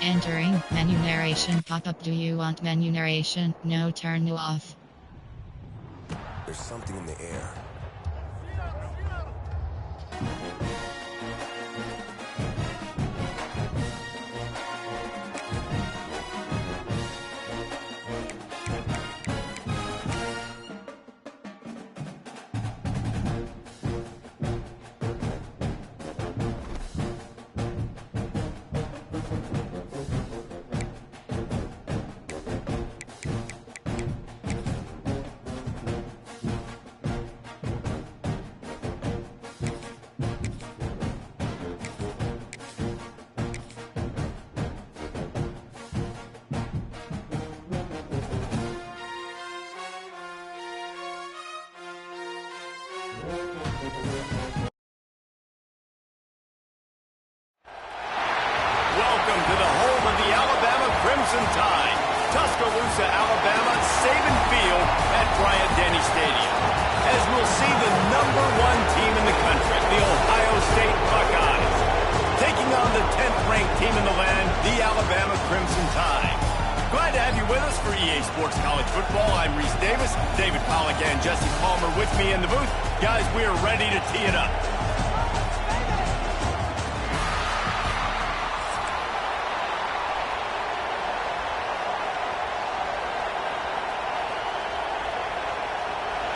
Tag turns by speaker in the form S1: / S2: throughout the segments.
S1: Entering menu narration pop-up. Do you want menu narration? No, turn you off.
S2: There's something in the air.
S3: Welcome to the home of the Alabama Crimson Tide, Tuscaloosa, Alabama, Saban Field at Bryant-Denny Stadium. As we'll see the #1 team in the country, the Ohio State Buckeyes, taking on the 10th-ranked team in the land, the Alabama Crimson Tide. Glad to have you with us for EA Sports College Football. I'm Reese Davis, David Pollack and Jesse Palmer with me in the booth. Guys, we are ready to tee it up.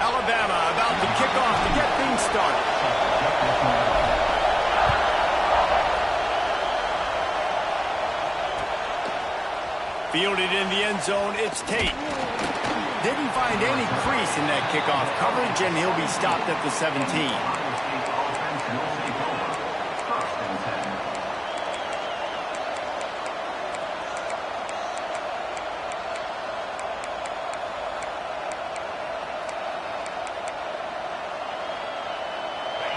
S3: Alabama about to kick off to get things started. Fielded in the end zone, it's Tate. Didn't find any crease in that kickoff coverage, and he'll be stopped at the 17.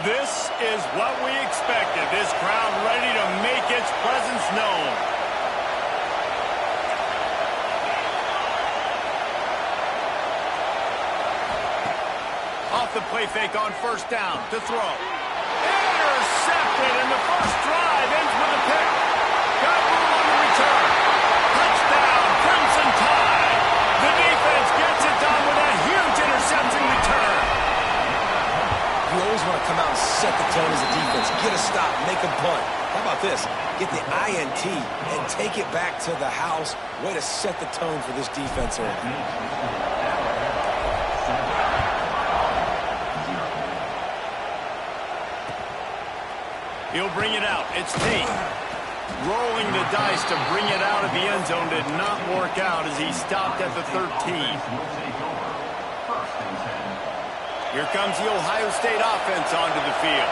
S3: This is what we expected. This crowd ready to make its presence known. Off the play fake on first down to throw. Intercepted, and the first drive ends with a pick. Got room on the return. Touchdown, Crimson Tide. The defense gets it done with a huge interception return.
S2: You always want to come out and set the tone as a defense. Get a stop, make a punt. How about this? Get the INT and take it back to the house. Way to set the tone for this defense early.
S3: He'll bring it out. It's Tate. Rolling the dice to bring it out of the end zone did not work out as he stopped at the 13. Here comes the Ohio State offense onto the field.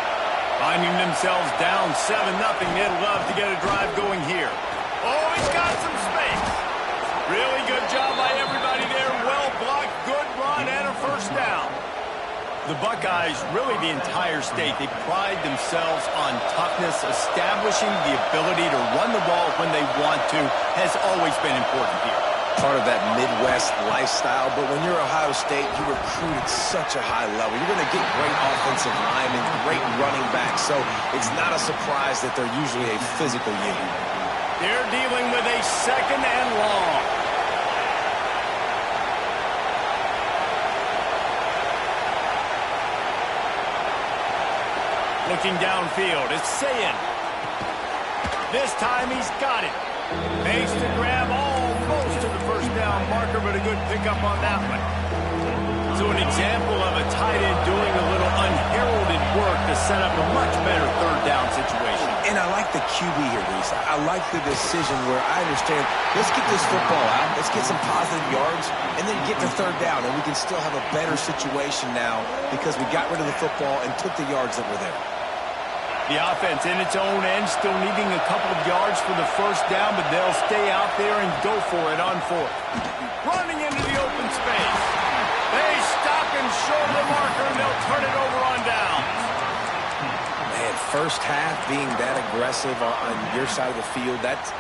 S3: Finding themselves down 7-0. They'd love to get a drive going here. Oh, he's got some space. Really good job by everybody there. Well blocked, good run, and a first down. The Buckeyes, really the entire state, they pride themselves on toughness. Establishing the ability to run the ball when they want to has always been important here.
S2: Part of that Midwest lifestyle, but when you're Ohio State, you recruit at such a high level. You're going to get great offensive linemen, great running backs, so it's not a surprise that they're usually a physical unit.
S3: They're dealing with a second and long. Looking downfield, it's Sayin. This time he's got it. Makes the grab almost to the first down marker, but a good pickup on that one. So an example of a tight end doing a little unheralded work to set up a much better third down situation.
S2: And I like the QB here, Reese. I like the decision where I understand, let's get this football out, let's get some positive yards, and then get to third down, and we can still have a better situation now because we got rid of the football and took the yards that were there.
S3: The offense in its own end, still needing a couple of yards for the first down, but they'll stay out there and go for it on fourth. Running into the open space. They stop him short of the marker, and they'll turn it over on downs.
S2: Man, first half being that aggressive on your side of the field, that's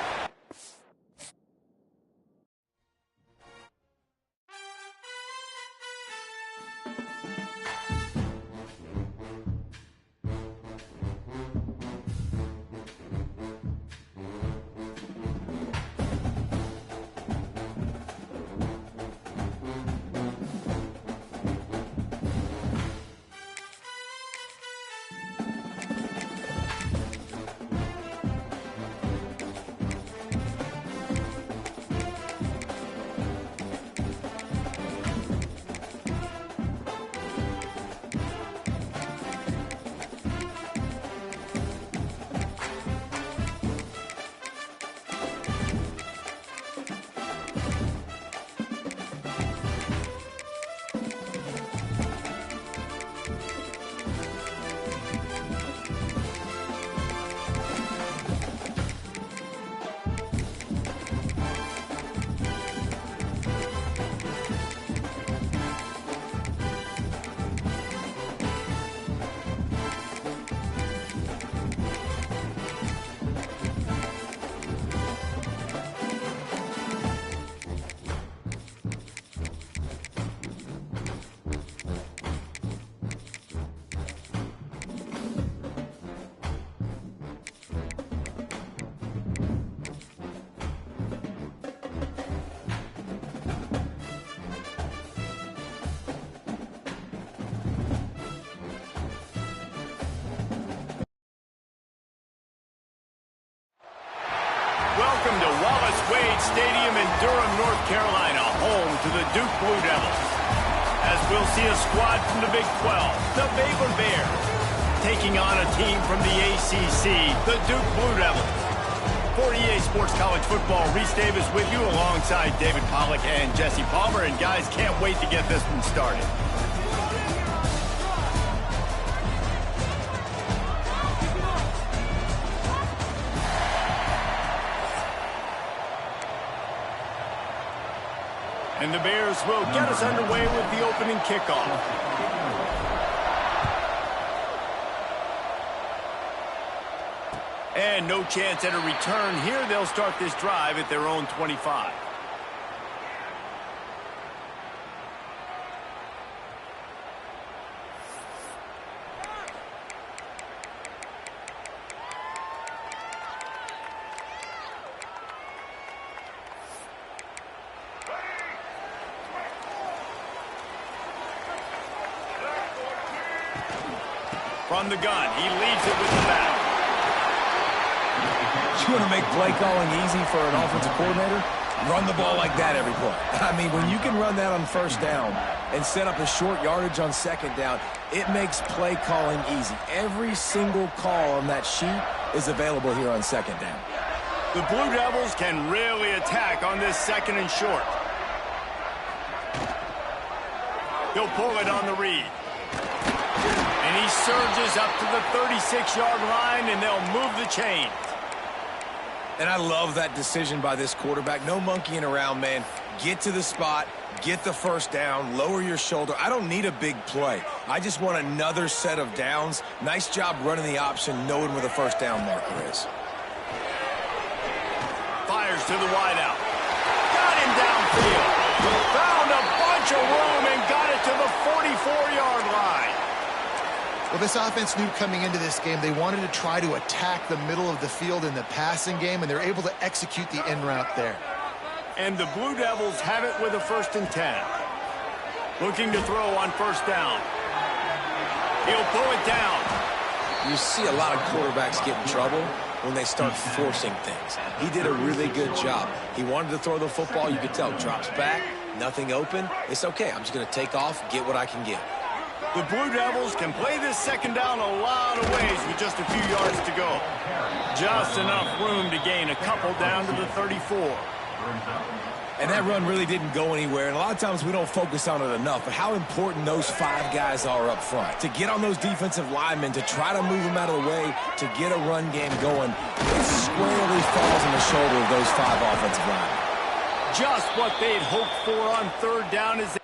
S3: Stadium in Durham, North Carolina, home to the Duke Blue Devils. As we'll see a squad from the Big 12, the Baylor Bears, taking on a team from the ACC, the Duke Blue Devils. For EA Sports College Football, Reese Davis with you alongside David Pollack and Jesse Palmer. And guys, can't wait to get this one started. And the Bears will get us underway with the opening kickoff. And no chance at a return here. They'll start this drive at their own 25. From the gun, he leads it with the back.
S2: You want to make play calling easy for an offensive coordinator? Run the ball like that every play. I mean, when you can run that on first down and set up a short yardage on second down, it makes play calling easy. Every single call on that sheet is available here on second down.
S3: The Blue Devils can really attack on this second and short. He'll pull it on the read. And he surges up to the 36-yard line, and they'll move the chain.
S2: And I love that decision by this quarterback. No monkeying around, man. Get to the spot, get the first down, lower your shoulder. I don't need a big play. I just want another set of downs. Nice job running the option, knowing where the first down marker is.
S3: Fires to the wideout. Got him downfield. Found a bunch of room and got it to the 44-yard line.
S4: Well, this offense knew coming into this game they wanted to try to attack the middle of the field in the passing game, and they're able to execute the in route there.
S3: And the Blue Devils have it with a 1st and 10. Looking to throw on first down. He'll pull it down.
S2: You see a lot of quarterbacks get in trouble when they start forcing things. He did a really good job. He wanted to throw the football. You could tell. Drops back, nothing open. It's okay. I'm just going to take off, get what I can get.
S3: The Blue Devils can play this second down a lot of ways with just a few yards to go. Just enough room to gain a couple down to the 34.
S2: And that run really didn't go anywhere, and a lot of times we don't focus on it enough, but how important those 5 guys are up front. To get on those defensive linemen, to try to move them out of the way, to get a run game going, it squarely falls on the shoulder of those 5 offensive linemen.
S3: Just what they'd hoped for on third down is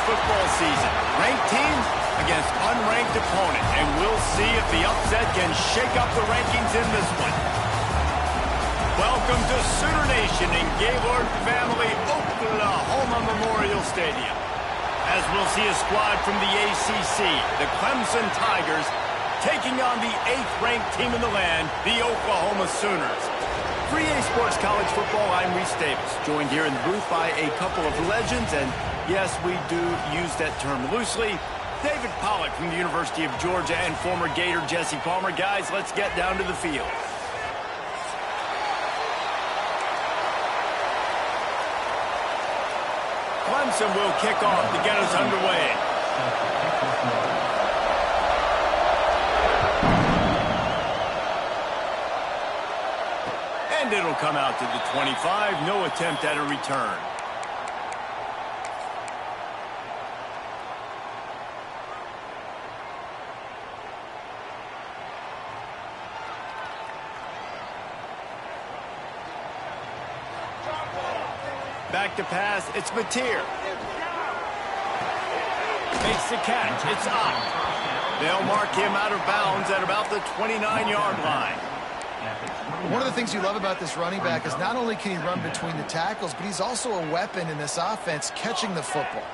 S3: football season. Ranked teams against unranked opponent. And we'll see if the upset can shake up the rankings in this one. Welcome to Sooner Nation in Gaylord Family Oklahoma Memorial Stadium. As we'll see a squad from the ACC, the Clemson Tigers, taking on the 8th-ranked team in the land, the Oklahoma Sooners. For EA Sports College Football, I'm Reese Davis, joined here in the booth by a couple of legends, and yes, we do use that term loosely. David Pollack from the University of Georgia and former Gator Jesse Palmer. Guys, let's get down to the field. Clemson will kick off to get us underway. And it'll come out to the 25. No attempt at a return. Back to pass, it's Mateer. Makes the catch, it's up. They'll mark him out of bounds at about the 29-yard line.
S4: One of the things you love about this running back is not only can he run between the tackles, but he's also a weapon in this offense catching the football.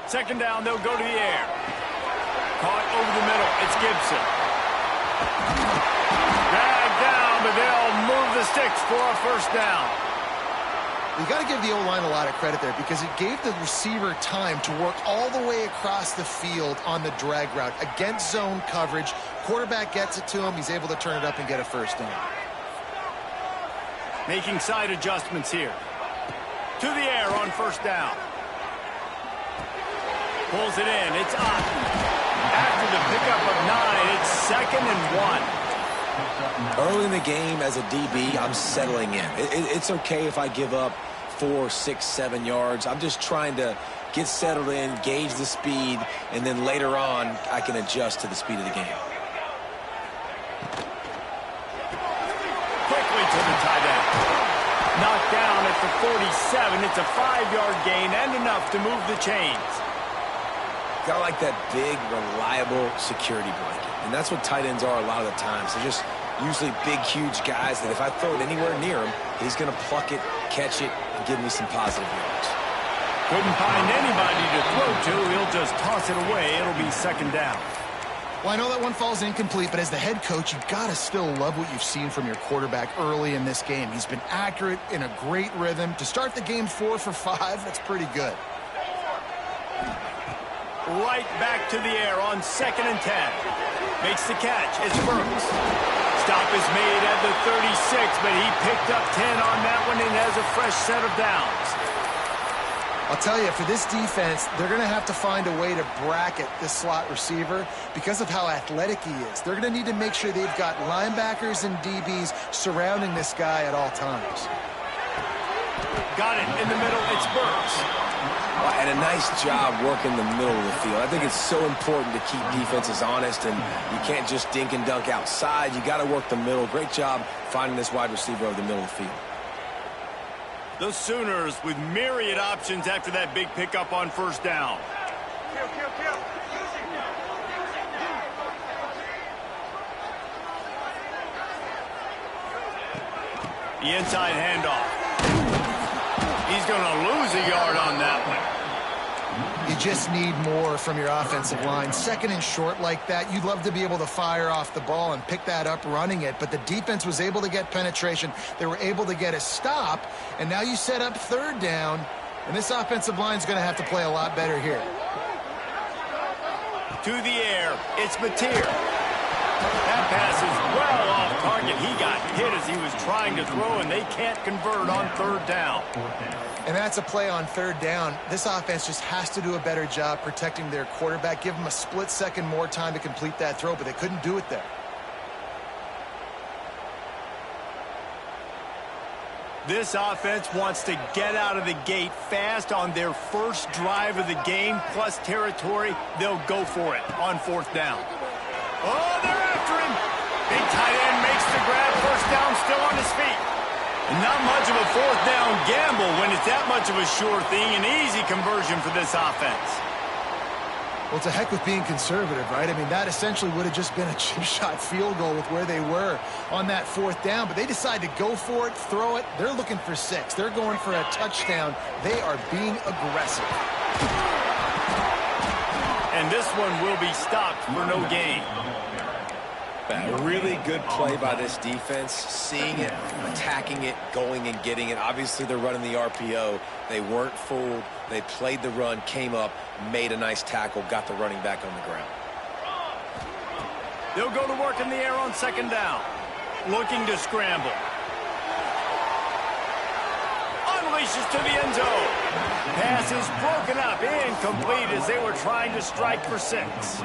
S3: Second down, they'll go to the air. Caught over the middle, it's Gibson. Dragged down, but they'll move the sticks for a first down.
S4: You got to give the O-line a lot of credit there because it gave the receiver time to work all the way across the field on the drag route against zone coverage. Quarterback gets it to him. He's able to turn it up and get a first down.
S3: Making side adjustments here. To the air on first down. Pulls it in. It's up. After the pickup of 9, it's 2nd and 1.
S2: Early in the game as a DB, I'm settling in. It's okay if I give up 4, 6, 7 yards. I'm just trying to get settled in, gauge the speed, and then later on, I can adjust to the speed of the game.
S3: Quickly to the tight end. Knocked down at the 47. It's a 5-yard gain and enough to move the chains.
S2: Got like that big, reliable security blanket. And that's what tight ends are a lot of the times. They're just usually big, huge guys that if I throw it anywhere near him, he's going to pluck it, catch it, and give me some positive yards.
S3: Couldn't find anybody to throw to. He'll just toss it away. It'll be 2nd down.
S4: Well, I know that one falls incomplete, but as the head coach, you've got to still love what you've seen from your quarterback early in this game. He's been accurate, in a great rhythm. To start the game 4 for 5, that's pretty good.
S3: Right back to the air on 2nd and 10. Makes the catch. It's Burks. Stop is made at the 36, but he picked up 10 on that one and has a fresh set of downs.
S4: I'll tell you, for this defense, they're going to have to find a way to bracket this slot receiver because of how athletic he is. They're going to need to make sure they've got linebackers and DBs surrounding this guy at all times.
S3: Got it in the middle. It's Burks.
S2: And a nice job working the middle of the field. I think it's so important to keep defenses honest, and you can't just dink and dunk outside. You got to work the middle. Great job finding this wide receiver over the middle of the field.
S3: The Sooners with myriad options after that big pickup on first down. The inside handoff. He's going to lose a yard on that one.
S4: You just need more from your offensive line. 2nd and short like that, you'd love to be able to fire off the ball and pick that up running it, but the defense was able to get penetration. They were able to get a stop, and now you set up 3rd down, and this offensive line is going to have to play a lot better here.
S3: To the air, it's Mateer. That pass is well off target. He got hit as he was trying to throw, and they can't convert on 3rd down.
S4: And that's a play on 3rd down. This offense just has to do a better job protecting their quarterback. Give them a split second more time to complete that throw, but they couldn't do it there.
S3: This offense wants to get out of the gate fast on their first drive of the game, plus territory. They'll go for it on 4th down. Oh, they're after him. Big tight end makes the grab. First down, still on his feet. And not much of a fourth down gamble when it's that much of a sure thing, an easy conversion for this offense.
S4: Well, it's a heck with being conservative, right? I mean, that essentially would have just been a chip shot field goal with where they were on that fourth down, but they decide to go for it, throw it. They're looking for 6. They're going for a touchdown. They are being aggressive.
S3: And this one will be stopped for no gain.
S2: A really good play by this defense, seeing it, attacking it, going and getting it. Obviously, they're running the RPO. They weren't fooled. They played the run, came up, made a nice tackle, got the running back on the ground.
S3: They'll go to work in the air on second down. Looking to scramble. Unleashes to the end zone. Pass is broken up, incomplete as they were trying to strike for 6.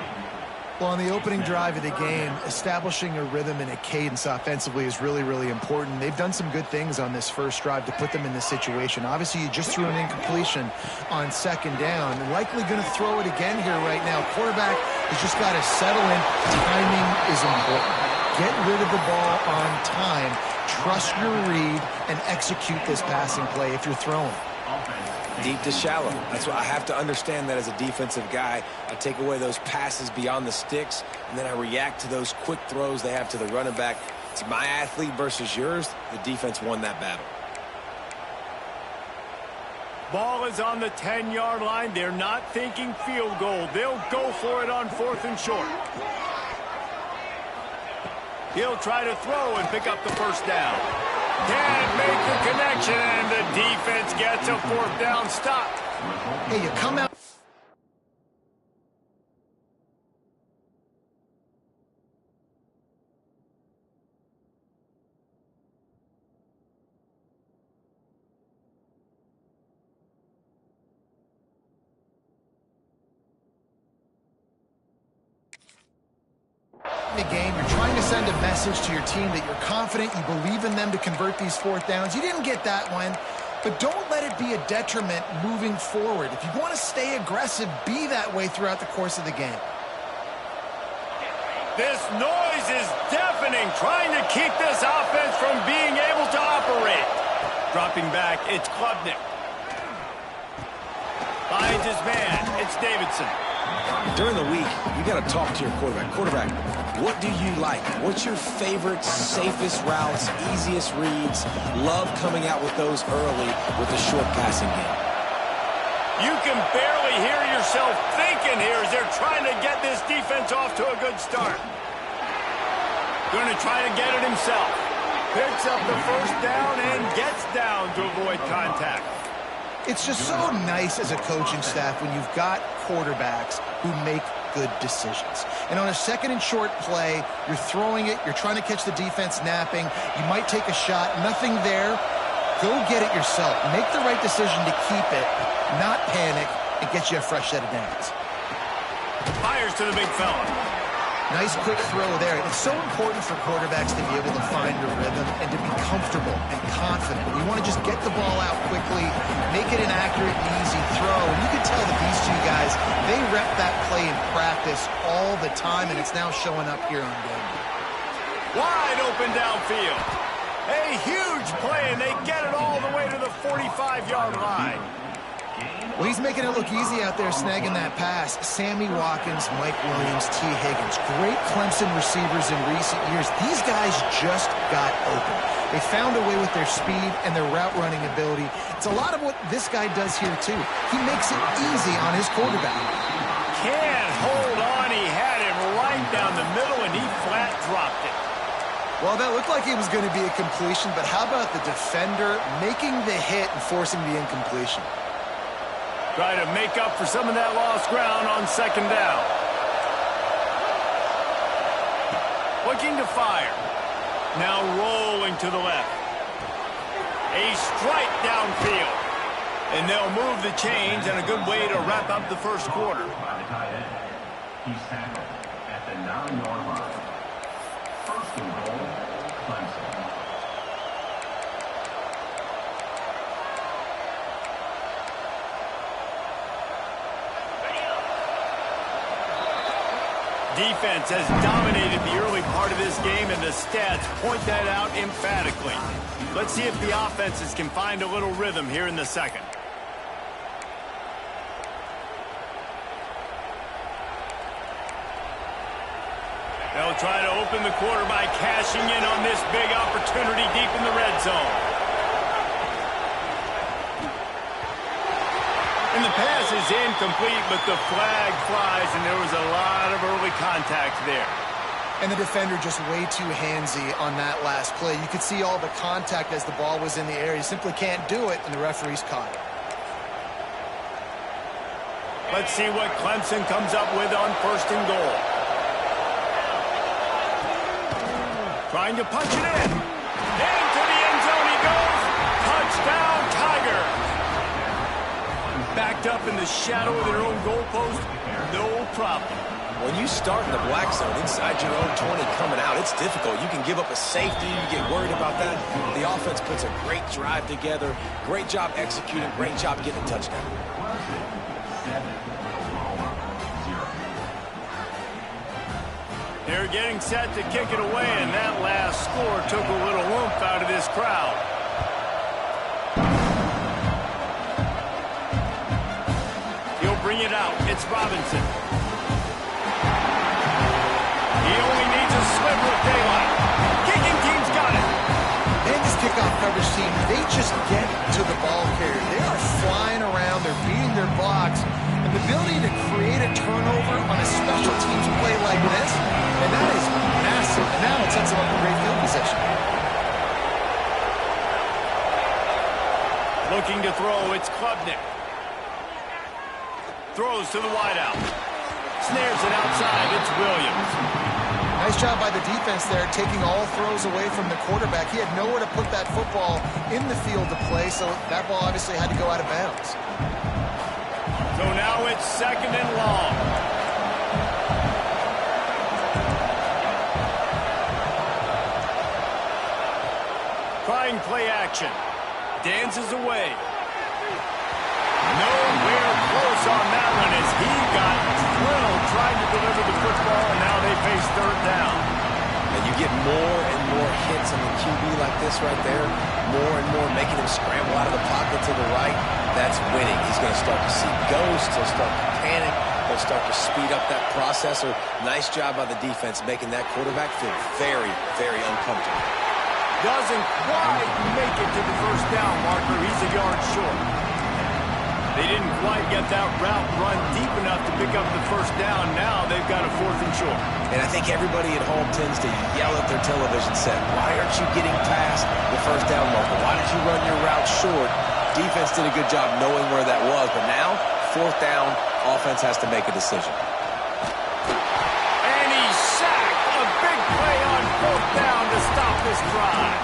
S4: Well, on the opening drive of the game, establishing a rhythm and a cadence offensively is really, really important. They've done some good things on this first drive to put them in this situation. Obviously, you just threw an incompletion on second down. Likely going to throw it again here right now. Quarterback has just got to settle in. Timing is important. Get rid of the ball on time. Trust your read and execute this passing play if you're throwing.
S2: Deep to shallow. That's what I have to understand that as a defensive guy. I take away those passes beyond the sticks, and then I react to those quick throws they have to the running back. It's my athlete versus yours. The defense won that battle.
S3: Ball is on the 10-yard line. They're not thinking field goal. They'll go for it on 4th and short. He'll try to throw and pick up the first down. Can't make the connection, and the defense gets a 4th down stop.
S4: Hey, you come out. The game, you're trying to send a message to your team that you're confident, you believe in them to convert these 4th downs. You didn't get that one, but don't let it be a detriment moving forward. If you want to stay aggressive, be that way throughout the course of the game.
S3: This noise is deafening, trying to keep this offense from being able to operate. Dropping back, it's Klubnik. Finds his man, it's Davidson.
S2: During the week, you got to talk to your quarterback. Quarterback, what do you like? What's your favorite, safest routes, easiest reads? Love coming out with those early with the short passing game.
S3: You can barely hear yourself thinking here as they're trying to get this defense off to a good start. Going to try to get it himself. Picks up the first down and gets down to avoid contact.
S4: It's just so nice as a coaching staff when you've got quarterbacks who make good decisions. And on a 2nd and short play, you're throwing it, you're trying to catch the defense napping, you might take a shot, nothing there. Go get it yourself. Make the right decision to keep it, not panic, and get you a fresh set of downs.
S3: Fires to the big fella.
S4: Nice quick throw there. It's so important for quarterbacks to be able to find a rhythm and to be comfortable and confident. You want to just get the ball out quickly, make it an accurate and easy throw. And you can tell that these two guys, they rep that play in practice all the time, and it's now showing up here on game.
S3: Wide open downfield. A huge play, and they get it all the way to the 45-yard line.
S4: Well, he's making it look easy out there snagging that pass. Sammy Watkins, Mike Williams, T. Higgins. Great Clemson receivers in recent years. These guys just got open. They found a way with their speed and their route running ability. It's a lot of what this guy does here, too. He makes it easy on his quarterback.
S3: Can't hold on. He had it right down the middle, and he flat dropped it.
S4: Well, that looked like it was going to be a completion, but how about the defender making the hit and forcing the incompletion?
S3: Try to make up for some of that lost ground on 2nd down. Looking to fire. Now rolling to the left. A strike downfield. And they'll move the chains, and a good way to wrap up the first quarter.
S5: He's tackled at the 9-yard line. First and goal, Clemson.
S3: Defense has dominated the early part of this game, and the stats point that out emphatically. Let's see if the offenses can find a little rhythm here in the second. They'll try to open the quarter by cashing in on this big opportunity deep in the red zone. And the pass is incomplete, but the flag flies, and there was a lot of early contact there.
S4: And the defender just way too handsy on that last play. You could see all the contact as the ball was in the air. He simply can't do it, and the referee's caught it.
S3: Let's see what Clemson comes up with on 1st and goal. Trying to punch it in. Into the end zone he goes. Touchdown, Tiger. Backed up in the shadow of their own goalpost, no problem.
S2: When you start in the black zone inside your own 20 coming out, it's difficult. You can give up a safety. You get worried about that. The offense puts a great drive together. Great job executing. Great job getting a touchdown.
S3: They're getting set to kick it away, and that last score took a little oomph out of this crowd. He'll bring it out. It's Robinson. He only needs a sliver of daylight. Kicking team's got it.
S4: And this kickoff coverage team, they just get to the ball carrier. They are flying around. They're beating their blocks. And the ability to create a turnover on a special teams play like this, and that is massive. And now it sets them up in great field position.
S3: Looking to throw, it's Klubnik. Throws to the wideout. Snares it outside, it's Williams.
S4: Nice job by the defense there, taking all throws away from the quarterback. He had nowhere to put that football in the field to play, so that ball obviously had to go out of bounds.
S3: So now it's 2nd and long. Trying play action. Dances away. Nowhere close on that one as he got drilled trying to deliver the football, and now they face 3rd down.
S2: And you get more and more hits on the QB like this right there, more and more making him scramble out of the pocket to the right. That's winning. He's going to start to see ghosts. He'll start to panic. He'll start to speed up that processor. Nice job by the defense making that quarterback feel very, very uncomfortable.
S3: Doesn't quite make it to the 1st down marker. He's a yard short. They didn't quite get that route run deep enough to pick up the 1st down. Now they've got a 4th and short.
S2: And I think everybody at home tends to yell at their television set, why aren't you getting past the 1st down marker? Why did you run your route short? Defense did a good job knowing where that was, but now, 4th down, offense has to make a decision.
S3: And he's sacked. A big play on 4th down to stop this drive.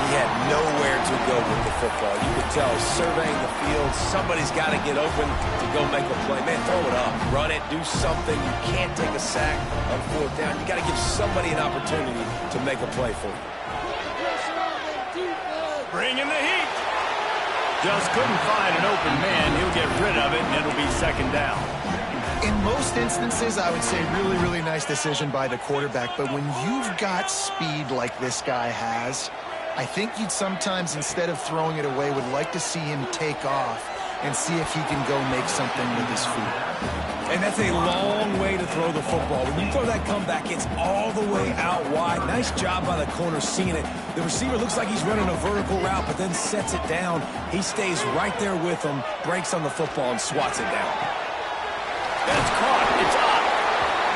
S2: He had nowhere to go with the football. You could tell he's surveying the field. Somebody's got to get open to go make a play. Man, throw it up. Run it. Do something. You can't take a sack on 4th down. You got to give somebody an opportunity to make a play for you.
S3: Bring in the heat. Just couldn't find an open man. He'll get rid of it, and it'll be 2nd down.
S4: In most instances, I would say really, really nice decision by the quarterback. But when you've got speed like this guy has, I think you'd sometimes, instead of throwing it away, would like to see him take off and see if he can go make something with his feet.
S2: And that's a long way to throw the football. When you throw that comeback, it's all the way out wide. Nice job by the corner seeing it. The receiver looks like he's running a vertical route, but then sets it down. He stays right there with him, breaks on the football, and swats it down.
S3: That's caught. It's up.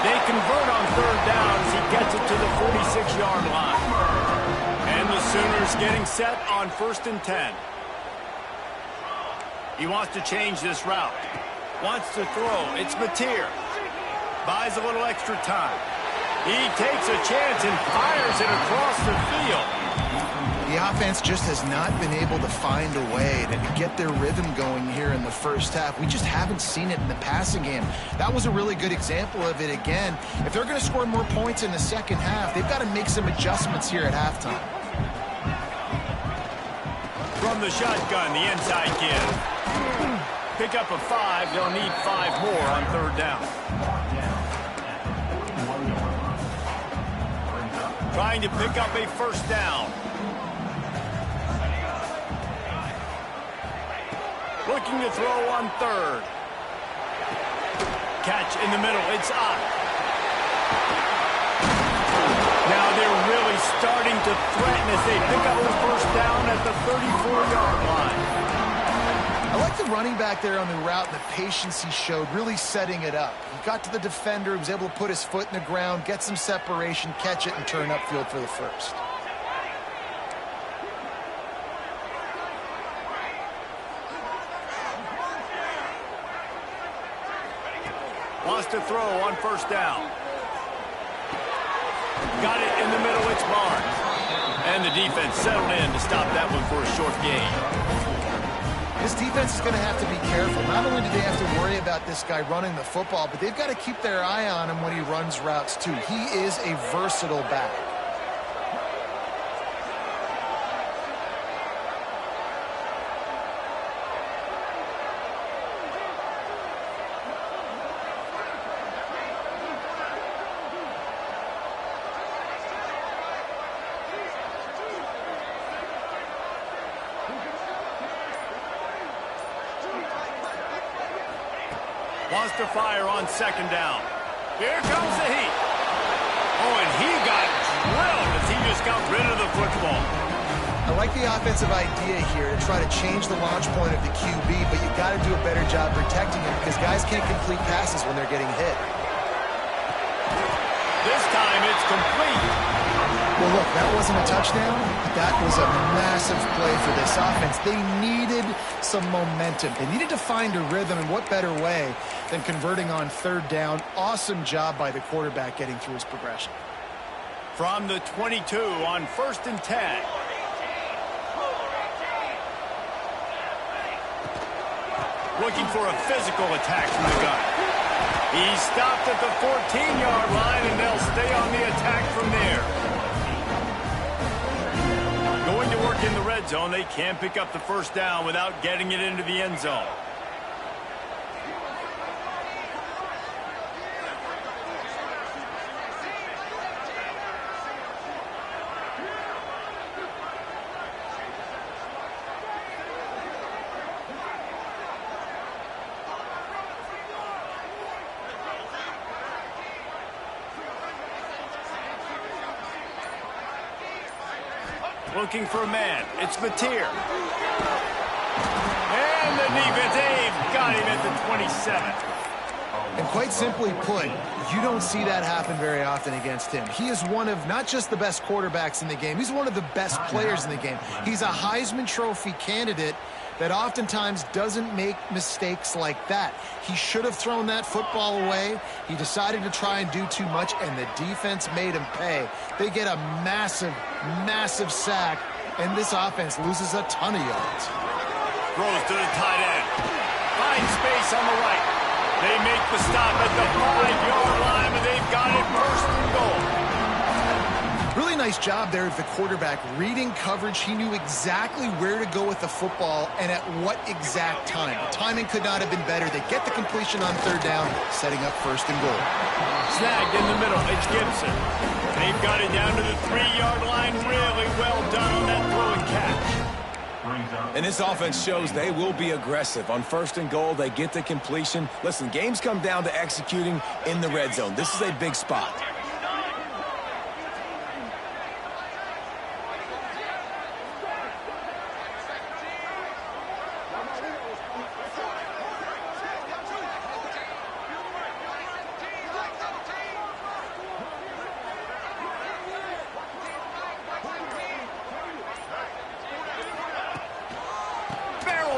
S3: They convert on 3rd down as he gets it to the 46-yard line. And the Sooners getting set on 1st and 10. He wants to change this route. Wants to throw. It's Mateer. Buys a little extra time. He takes a chance and fires it across the field.
S4: The offense just has not been able to find a way to get their rhythm going here in the 1st half. We just haven't seen it in the passing game. That was a really good example of it again. If they're going to score more points in the 2nd half, they've got to make some adjustments here at halftime.
S3: From the shotgun, the inside give. Pick up a 5. They'll need 5 more on 3rd down. trying to pick up a first down. Looking to throw on third. Catch in the middle. It's up. Now they're really starting to threaten as they pick up the first down at the 34-yard line.
S4: I like the running back there on the route and the patience he showed, really setting it up. He got to the defender, he was able to put his foot in the ground, get some separation, catch it, and turn upfield for the first.
S3: Wants to throw on first down. Got it in the middle, it's Barnes. And the defense settled in to stop that one for a short gain.
S4: This defense is going to have to be careful. Not only do they have to worry about this guy running the football, but they've got to keep their eye on him when he runs routes too. He is a versatile back.
S3: Wants to fire on second down. Here comes the heat. Oh, and he got drilled as he just got rid of the football.
S4: I like the offensive idea here to try to change the launch point of the QB, but you've got to do a better job protecting him because guys can't complete passes when they're getting hit.
S3: This time it's complete.
S4: Well, look, that wasn't a touchdown, but that was a massive play for this offense. They needed some momentum. They needed to find a rhythm, and what better way than converting on third down. Awesome job by the quarterback getting through his progression.
S3: From the 22 on 1st and 10. Looking for a physical attack from the gun. He stopped at the 14-yard line, and they'll stay on the attack from there. Going to work in the red zone. They can't pick up the first down without getting it into the end zone. Looking for a man. It's Mateer. And the defense, they've got him at the 27.
S4: And quite simply put, you don't see that happen very often against him. He is one of not just the best quarterbacks in the game, he's one of the best players in the game. He's a Heisman Trophy candidate that oftentimes doesn't make mistakes like that. He should have thrown that football away. He decided to try and do too much, and the defense made him pay. They get a massive, massive sack, and this offense loses a ton of yards.
S3: Throws to the tight end. Finds space on the right. They make the stop at the 5-yard line, but they've got it first and goal.
S4: Really nice job there of the quarterback reading coverage. He knew exactly where to go with the football and at what exact time. The timing could not have been better. They get the completion on third down, setting up first and goal.
S3: Snagged in the middle. It's Gibson. They've got it down to the 3-yard line. Really well done on that throw and catch.
S2: And this offense shows they will be aggressive. On first and goal, they get the completion. Listen, games come down to executing in the red zone. This is a big spot.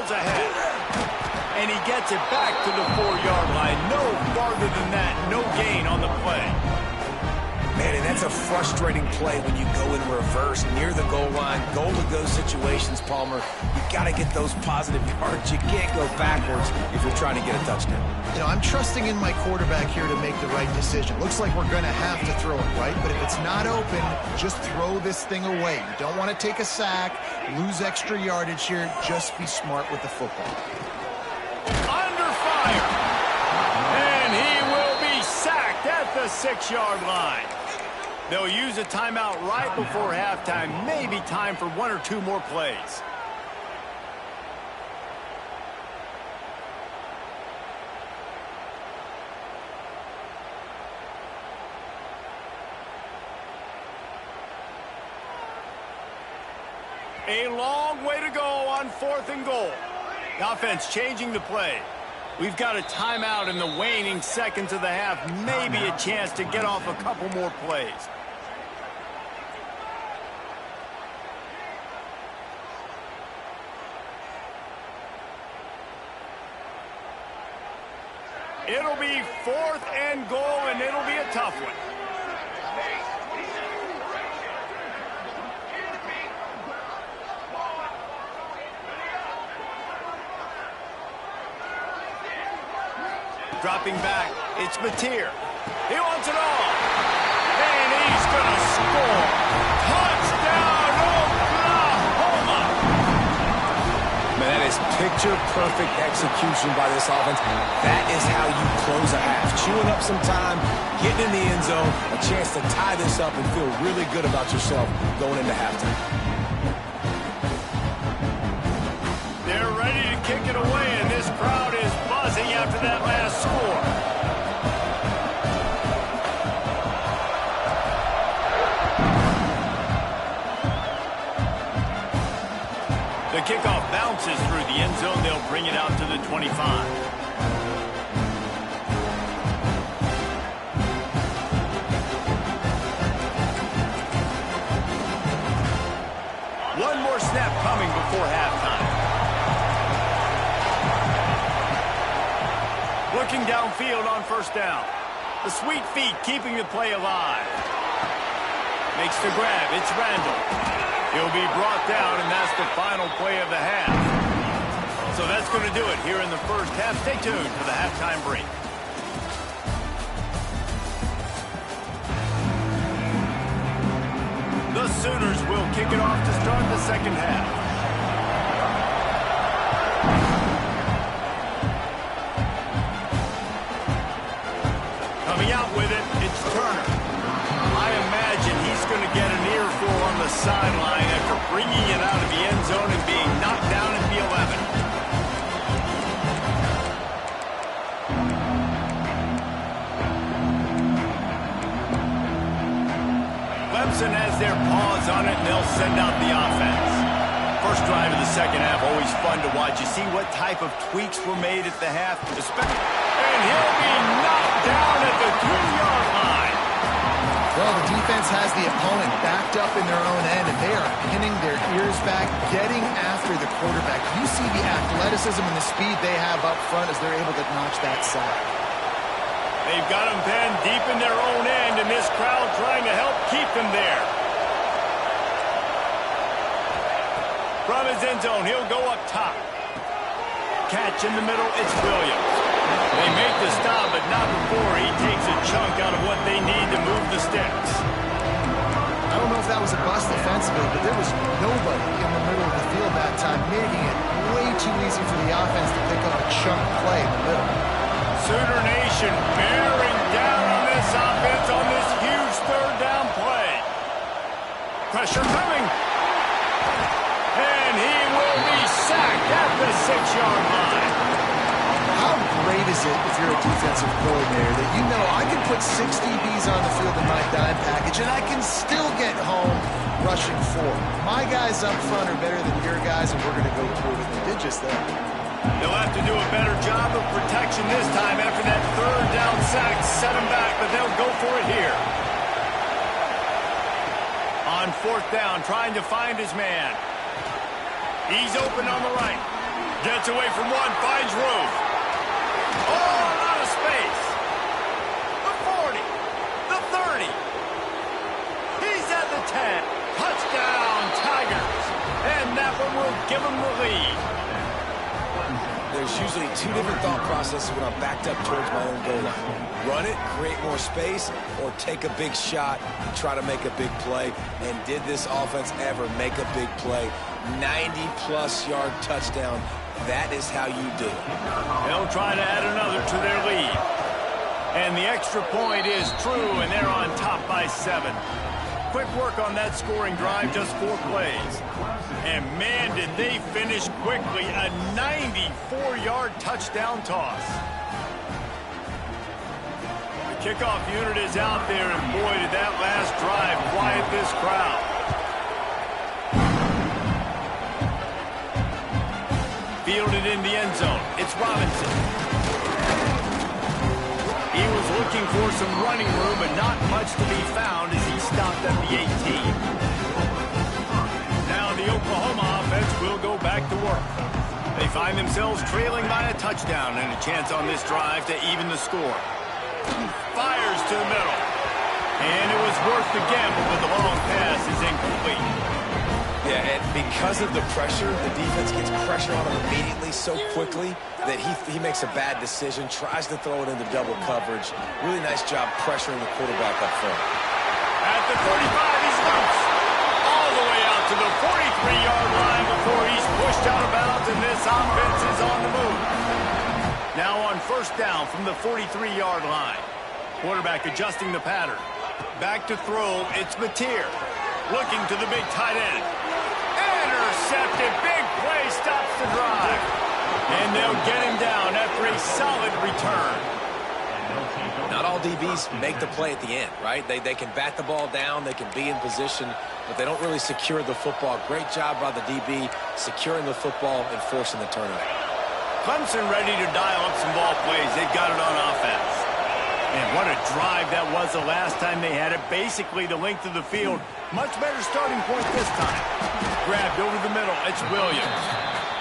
S3: Ahead. And he gets it back to the 4-yard line. No farther than that. No gain on the play.
S2: Man, and that's a frustrating play when you go in reverse near the goal line. Goal-to-go situations, Palmer. You've got to get those positive yards. You can't go backwards if you're trying to get a touchdown.
S4: You know, I'm trusting in my quarterback here to make the right decision. Looks like we're going to have to throw it, right? But if it's not open, just throw this thing away. You don't want to take a sack, lose extra yardage here. Just be smart with the football.
S3: Under fire. And he will be sacked at the 6-yard line. They'll use a timeout right before halftime. Maybe time for 1 or 2 more plays. A long way to go on 4th and goal. The offense changing the play. We've got a timeout in the waning seconds of the half. Maybe a chance to get off a couple more plays. It'll be 4th and goal, and it'll be a tough one. Dropping back, it's Mateer. He wants it all. And he's going to score. Touchdown, Oklahoma!
S2: Man, that is picture-perfect execution by this offense. That is how you close a half. Chewing up some time, getting in the end zone, a chance to tie this up and feel really good about yourself going into halftime.
S3: They're ready to kick it away, and this crowd is buzzing after that last score. The kickoff bounces through the end zone. They'll bring it out to the 25. One more snap coming before halftime. Looking downfield on 1st down. The sweet feet keeping the play alive. Makes the grab. It's Randall. He'll be brought down, and that's the final play of the half. So that's going to do it here in the first half. Stay tuned for the halftime break. The Sooners will kick it off to start the second half. Coming out with it, it's Turner. I imagine he's going to get an earful on the sideline after bringing it out of the end zone and being knocked down at the 11. Clemson has their paws on it, and they'll send out the offense. First drive of the second half, always fun to watch. You see what type of tweaks were made at the half. And he'll be knocked down at the 2-yard line.
S4: Well, the defense has the opponent backed up in their own end, and they are pinning their ears back, getting after the quarterback. You see the athleticism and the speed they have up front as they're able to notch that sack.
S3: They've got them penned deep in their own end, and this crowd trying to help keep them there. From his end zone, he'll go up top. Catch in the middle, it's Williams. They make the stop, but not before he takes a chunk out of what they need to move the sticks.
S4: I don't know if that was a bust defensively, but there was nobody in the middle of the field that time, making it way too easy for the offense to pick up a chunk play in the middle.
S3: Sooner Nation bearing down on this offense on this huge 3rd down play. Pressure coming. And he will be sacked at the 6-yard line.
S4: How great is it if you're a defensive coordinator that you know I can put 6 DBs on the field in my dime package and I can still get home rushing 4. My guys up front are better than your guys, and we're going to go through it. And they did just that.
S3: They'll have to do a better job of protection this time after that 3rd down sack set him back, but they'll go for it here. On 4th down, trying to find his man. He's open on the right. Gets away from one, finds room. All out of space. The 40. The 30. He's at the 10. Touchdown, Tigers. And that one will give them the lead.
S2: There's usually 2 different thought processes when I'm backed up towards my own goal line. Run it, create more space, or take a big shot and try to make a big play. And did this offense ever make a big play? 90-plus yard touchdown. That is how you do it.
S3: They'll try to add another to their lead. And the extra point is true, and they're on top by 7. Quick work on that scoring drive, just 4 plays. And man, did they finish quickly. A 94-yard touchdown toss. The kickoff unit is out there, and boy, did that last drive quiet this crowd. Fielded in the end zone. It's Robinson. He was looking for some running room, but not much to be found as he stopped at the 18. Now the Oklahoma offense will go back to work. They find themselves trailing by a touchdown and a chance on this drive to even the score. Fires to the middle. And it was worth the gamble, but the long pass is incomplete.
S2: Yeah, and because of the pressure, the defense gets pressure on him immediately so quickly that he makes a bad decision, tries to throw it into double coverage. Really nice job pressuring the quarterback up front.
S3: At the 35, he's loose. All the way out to the 43-yard line before he's pushed out of bounds, and this offense is on the move. Now on first down from the 43-yard line. Quarterback adjusting the pattern. Back to throw, it's Mateer. Looking to the big tight end. Intercepted. Big play stops the drive. And they'll get him down after a solid return.
S2: Not all DBs make the play at the end, right? They can bat the ball down, they can be in position, but they don't really secure the football. Great job by the DB securing the football and forcing the turnover.
S3: Clemson ready to dial up some ball plays. They've got it on offense. And what a drive that was the last time they had it. Basically the length of the field. Much better starting point this time. Grabbed over the middle. It's Williams.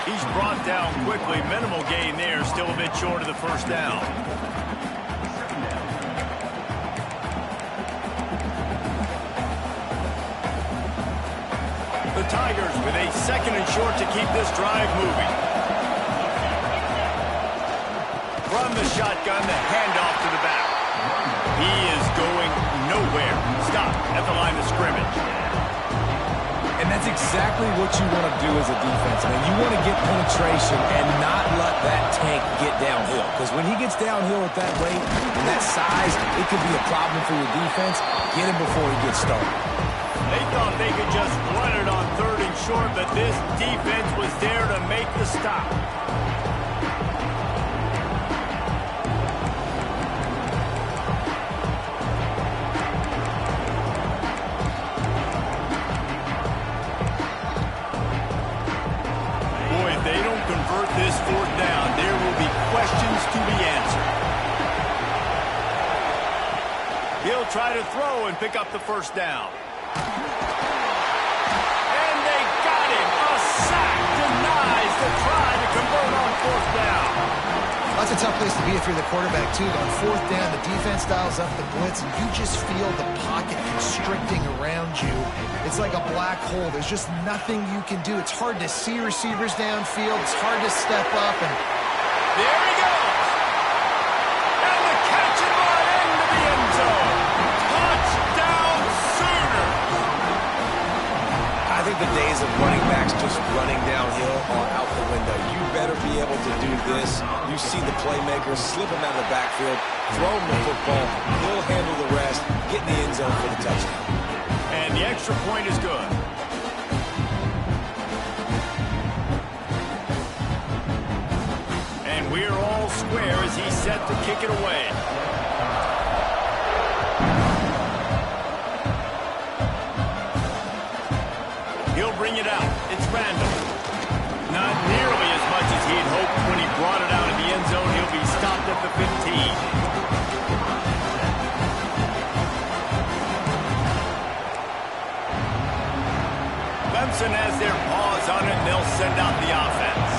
S3: He's brought down quickly. Minimal gain there. Still a bit short of the first down. The Tigers with a second and short to keep this drive moving. From the shotgun, the handoff to the back. He is going nowhere. Stop at the line of scrimmage.
S2: And that's exactly what you want to do as a defense, man. You want to get penetration and not let that tank get downhill. Because when he gets downhill at that rate and that size, it could be a problem for your defense. Get him before he gets started.
S3: They thought they could just run it on 3rd and short, but this defense was there to make the stop. This 4th down, there will be questions to be answered. He'll try to throw and pick up the first down. And they got him. A sack denies the try to convert on 4th down.
S4: That's a tough place to be if you're the quarterback, too. On 4th down, the defense dials up the blitz, and you just feel the pocket constricting around you. It's like a black hole. There's just nothing you can do. It's hard to see receivers downfield. It's hard to step up. And
S3: there he goes. And the catch and run into the end zone. Touchdown Sooners.
S2: I think the days of running backs just running downhill are out the window. You better be able to do this. You see the playmakers slip him out of the backfield, throw him the football, he'll handle the rest, get in the end zone for the touchdown.
S3: And the extra point is good. And we're all square as he's set to kick it away. He'll bring it out. It's Randall. Not nearly as much as he'd hoped when he brought it out of the end zone. He'll be stopped at the 15. Clemson has their paws on it, and they'll send out the offense.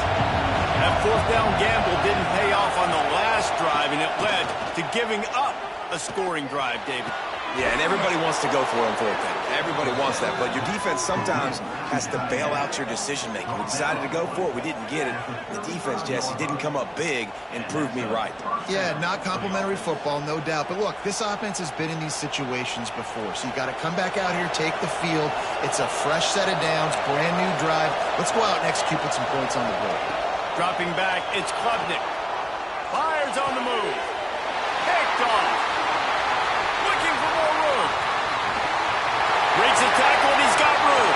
S3: That 4th down gamble didn't pay off on the last drive, and it led to giving up a scoring drive, David.
S2: Yeah, and everybody wants to go for it on 4th down. Everybody wants that, but your defense sometimes has to bail out your decision-making. We decided to go for it. We didn't get it. The defense, Jesse, didn't come up big and prove me right.
S4: Yeah, not complimentary football, no doubt. But look, this offense has been in these situations before, so you got to come back out here, take the field. It's a fresh set of downs, brand new drive. Let's go out and execute with some points on the board.
S3: Dropping back, it's Klubnik. Fires on the move. Picked off. Looking for more room. Breaks a tackle and he's got room.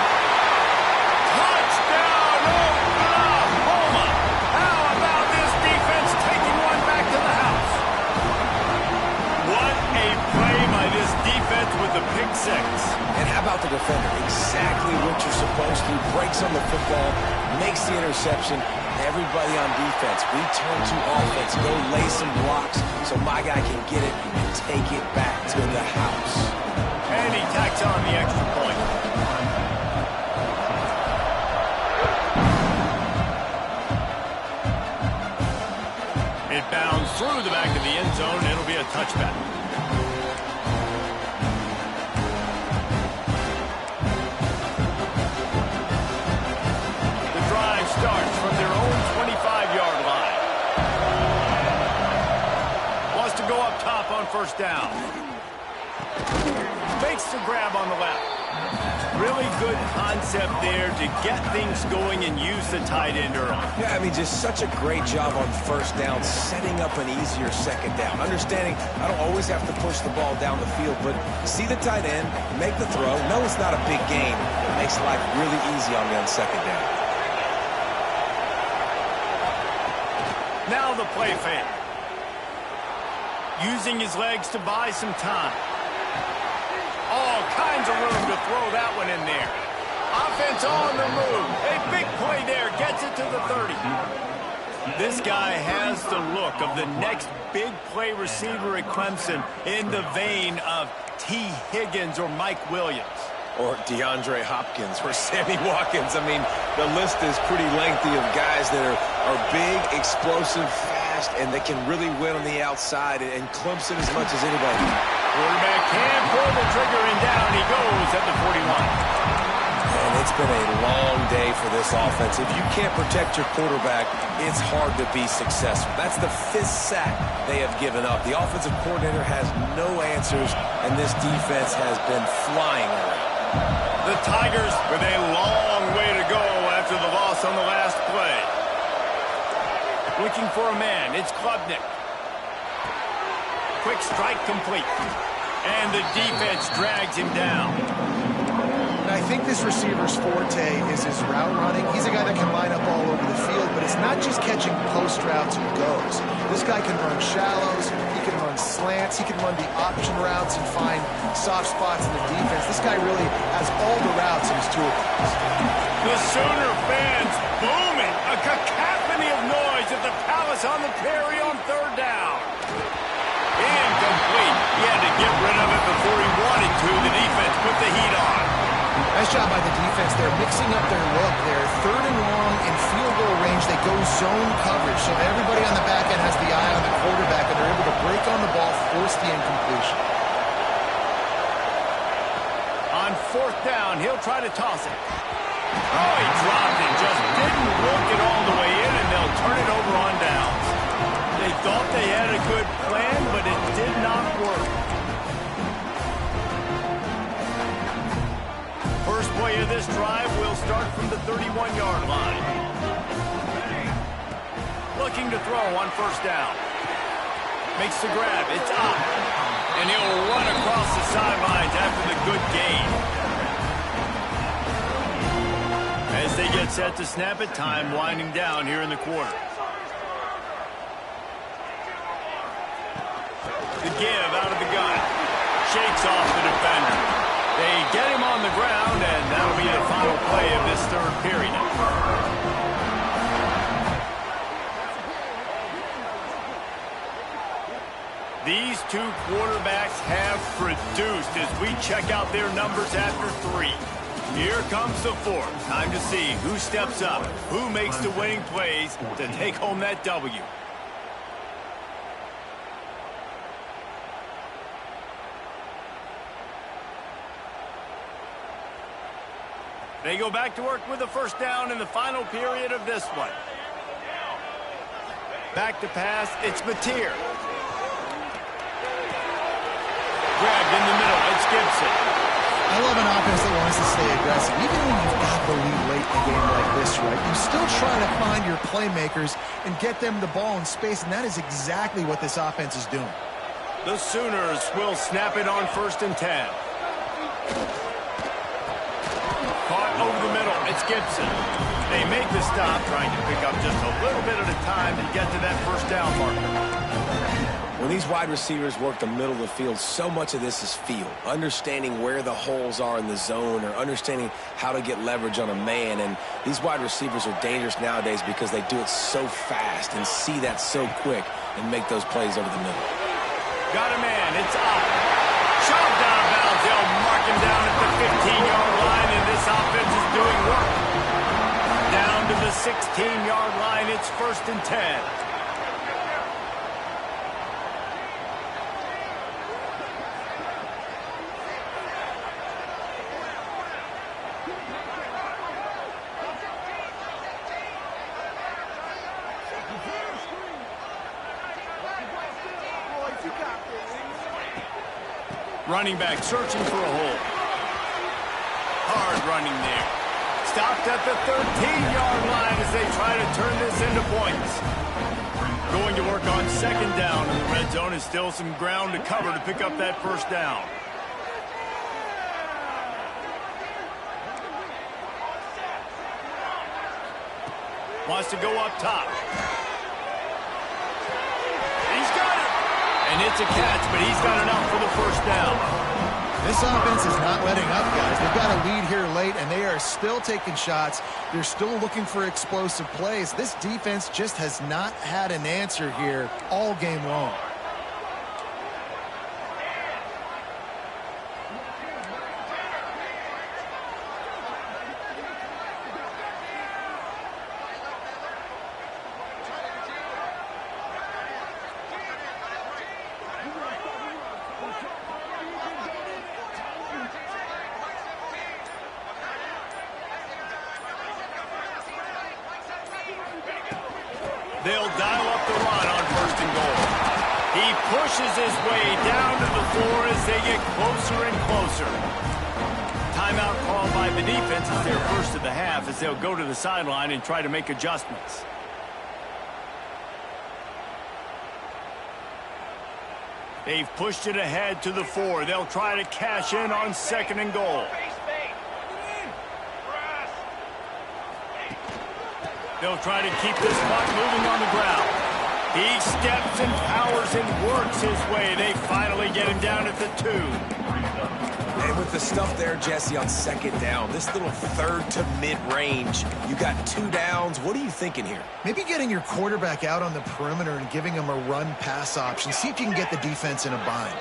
S3: Touchdown, Oklahoma. How about this defense taking one back to the house? What a play by this defense with the pick six.
S2: And how about the defender? Exactly what you're supposed to. Breaks on the football, makes the interception. Everybody on defense, we turn to offense. Go lay some blocks so my guy can get it and take it back to the house.
S3: And he tacks on the extra point. It bounds through the back of the end zone. It'll be a touchback. The drive starts from their own 25-yard line. Wants to go up top on first down. Makes the grab on the left. Really good concept there to get things going and use the tight end early.
S2: Yeah, I mean, just such a great job on first down, setting up an easier second down. Understanding I don't always have to push the ball down the field, but see the tight end, make the throw. No, it's not a big gain. It makes life really easy on me on second down.
S3: Now the play fake. Using his legs to buy some time. All kinds of room to throw that one in there. Offense on the move. A big play there. Gets it to the 30. This guy has the look of the next big play receiver at Clemson in the vein of T. Higgins or Mike Williams.
S2: Or DeAndre Hopkins or Sammy Watkins. I mean, the list is pretty lengthy of guys that are big, explosive, fast, and they can really win on the outside, and Clemson as much as anybody.
S3: Quarterback can pull the trigger, and down he goes at the 41.
S2: And it's been a long day for this offense. If you can't protect your quarterback, it's hard to be successful. That's the 5th sack they have given up. The offensive coordinator has no answers, and this defense has been flying around.
S3: The Tigers with a long way to go after the loss on the last play. Looking for a man. It's Klubnik. Quick strike complete. And the defense drags him down.
S4: And I think this receiver's forte is his route running. He's a guy that can line up all over the field, but it's not just catching post routes and goes. This guy can run shallows, he can run slants, he can run the option routes and find soft spots in the defense. This guy really has all the routes in his toolbox.
S3: The Sooner fans booming. A cacophony of noise at the Palace on the Prairie on third down. Incomplete. He had to get rid of it before he wanted to. The defense put the heat on.
S4: Nice job by the defense. They're mixing up their look. They're third and long in field goal range. They go zone coverage. So everybody on the back end has the eye on the quarterback, and they're able to break on the ball, force the incompletion.
S3: On fourth down, he'll try to toss it. Oh, he dropped it. Just didn't work it all the way in, and they'll turn it over on downs. They thought they had a good plan, but it did not work. First play of this drive will start from the 31-yard line. Looking to throw on first down. Makes the grab. It's up. And he'll run across the sidelines after the good gain. As they get set to snap it, time winding down here in the quarter. The give out of the gun. Shakes off the defender. They get him on the ground, and that'll be the final play of this third period. These two quarterbacks have produced as we check out their numbers after 3. Here comes the 4th. Time to see who steps up, who makes the winning plays to take home that W. They go back to work with the first down in the final period of this one. Back to pass, it's Mateer. Grabbed in the middle, it's Gibson.
S4: I love an offense that wants to stay aggressive. Even when you've got the lead late in a game like this, right, you still try to find your playmakers and get them the ball in space, and that is exactly what this offense is doing.
S3: The Sooners will snap it on 1st and 10. Caught over the middle. It's Gibson. They make the stop, trying to pick up just a little bit at a time to get to that 1st down marker.
S2: When these wide receivers work the middle of the field, so much of this is feel. Understanding where the holes are in the zone or understanding how to get leverage on a man. And these wide receivers are dangerous nowadays because they do it so fast and see that so quick and make those plays over the middle.
S3: Got a man. It's up. Shoved out of bounds. They'll mark him down at the 15-yard line, and this offense is doing work. Down to the 16-yard line. It's 1st and 10. Running back searching for a hole. Hard running there. Stopped at the 13-yard line as they try to turn this into points. Going to work on 2nd down in the red zone. Is still some ground to cover to pick up that 1st down. Wants to go up top. He's got it. And it's a catch, but he's got enough for the 1st down.
S4: This offense is not letting up, guys. They've got a lead here late, and they are still taking shots. They're still looking for explosive plays. This defense just has not had an answer here all game long.
S3: They'll dial up the run on 1st and goal. He pushes his way down to the floor as they get closer and closer. Timeout called by the defense is their 1st of the half as they'll go to the sideline and try to make adjustments. They've pushed it ahead to the 4. They'll try to cash in on 2nd and goal. They'll try to keep this clock moving on the ground. He steps and powers and works his way. They finally get him down at the 2.
S2: And with the stuff there, Jesse, on 2nd down, this little 3rd to mid-range, you got 2 downs. What are you thinking here?
S4: Maybe getting your quarterback out on the perimeter and giving him a run-pass option. See if you can get the defense in a bind.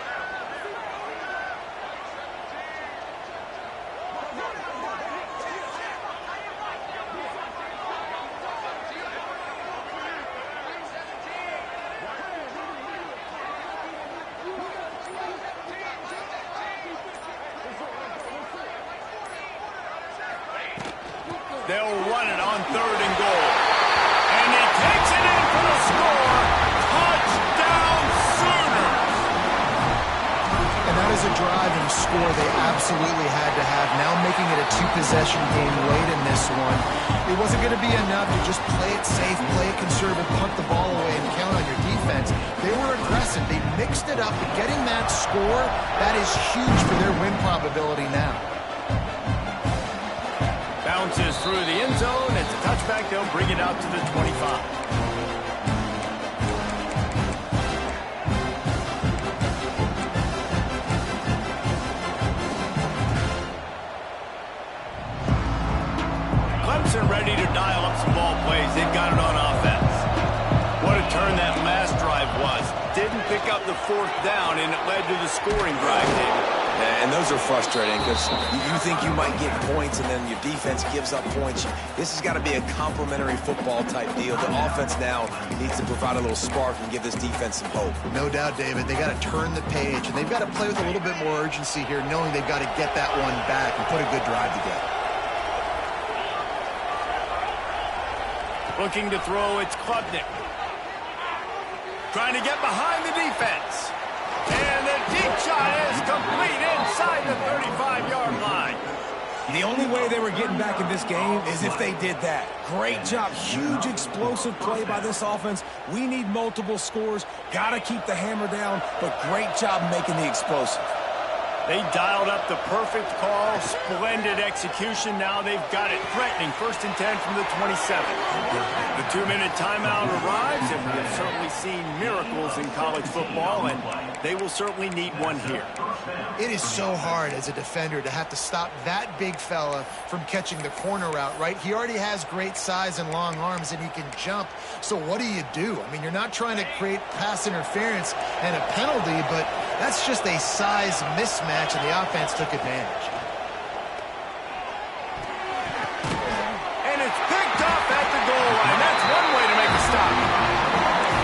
S3: They'll run it on 3rd and goal. And he takes it in for the score. Touchdown, Sooners!
S4: And that is a drive and a score they absolutely had to have. Now making it a 2-possession game late in this one. It wasn't going to be enough to just play it safe, play it conservative, punt the ball away, and count on your defense. They were aggressive. They mixed it up. But getting that score, that is huge for their win probability now.
S3: Bounces through the end zone. It's a touchback. They'll bring it out to the 25. Clemson ready to dial up some ball plays. They've got it on offense. What a turn that last drive was. Didn't pick up the 4th down, and it led to the scoring drive, David.
S2: And those are frustrating because you think you might get points and then your defense gives up points. This has got to be a complementary football type deal. The offense now needs to provide a little spark and give this defense some hope.
S4: No doubt, David. They got to turn the page, and they've got to play with a little bit more urgency here, knowing they've got to get that one back and put a good drive together.
S3: Looking to throw, it's Klubnik. Trying to get behind the defense. And the deep shot is complete inside the 35-yard line.
S2: The only way they were getting back in this game is if they did that. Great job. Huge explosive play by this offense. We need multiple scores. Got to keep the hammer down, but great job making the explosive.
S3: They dialed up the perfect call. Splendid execution. Now they've got it. Threatening 1st and 10 from the 27. The 2-minute timeout arrives, and we've certainly seen miracles in college football, and they will certainly need one here.
S4: It is so hard as a defender to have to stop that big fella from catching the corner route, right? He already has great size and long arms, and he can jump. So what do? I mean, you're not trying to create pass interference and a penalty, but that's just a size mismatch, and the offense took advantage.
S3: And it's picked up at the goal line. That's one way to make a stop.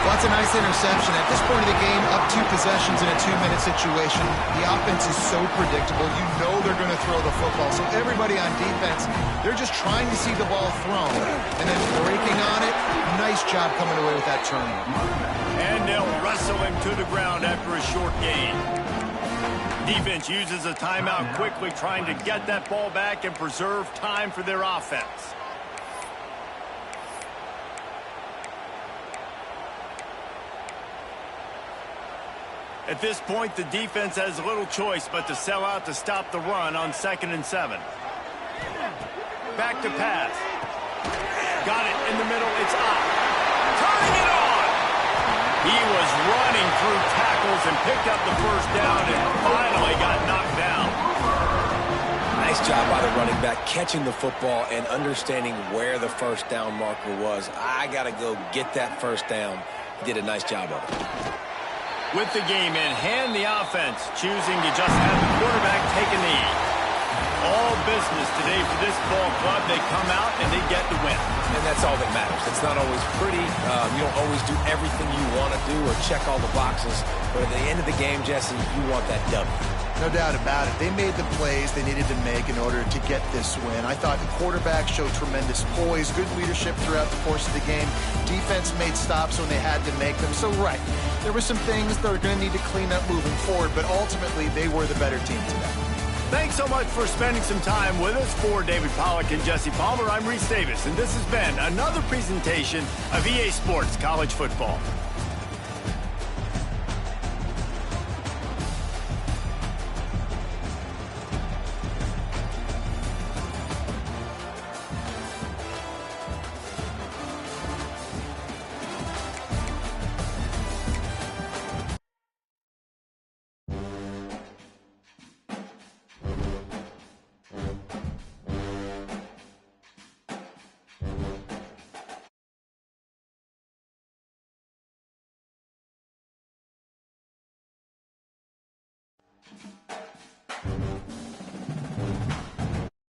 S4: Well, that's a nice interception. At this point of the game, up 2 possessions in a 2-minute situation, the offense is so predictable. You know they're going to throw the football. So everybody on defense, they're just trying to see the ball thrown and then breaking on it. Nice job coming away with that turnover.
S3: And they'll wrestle him to the ground after a short gain. Defense uses a timeout quickly, trying to get that ball back and preserve time for their offense. At this point, the defense has little choice but to sell out to stop the run on 2nd and 7. Back to pass. Got it in the middle. It's up. Turning it on. He was running through tackles and picked up the 1st down and finally got knocked down.
S2: Nice job by the running back, catching the football and understanding where the 1st down marker was. I got to go get that 1st down. He did a nice job of it.
S3: With the game in hand, the offense choosing to just have the quarterback take a knee. All business today for this ball club. They come out and they get the win.
S2: And that's all that matters. It's not always pretty. You don't always do everything you want to do or check all the boxes. But at the end of the game, Jesse, you want that W.
S4: No doubt about it. They made the plays they needed to make in order to get this win. I thought the quarterback showed tremendous poise, good leadership throughout the course of the game. Defense made stops when they had to make them. So, right, there were some things that are going to need to clean up moving forward, but ultimately they were the better team today.
S3: Thanks so much for spending some time with us. For David Pollack and Jesse Palmer, I'm Reese Davis, and this has been another presentation of EA Sports College Football.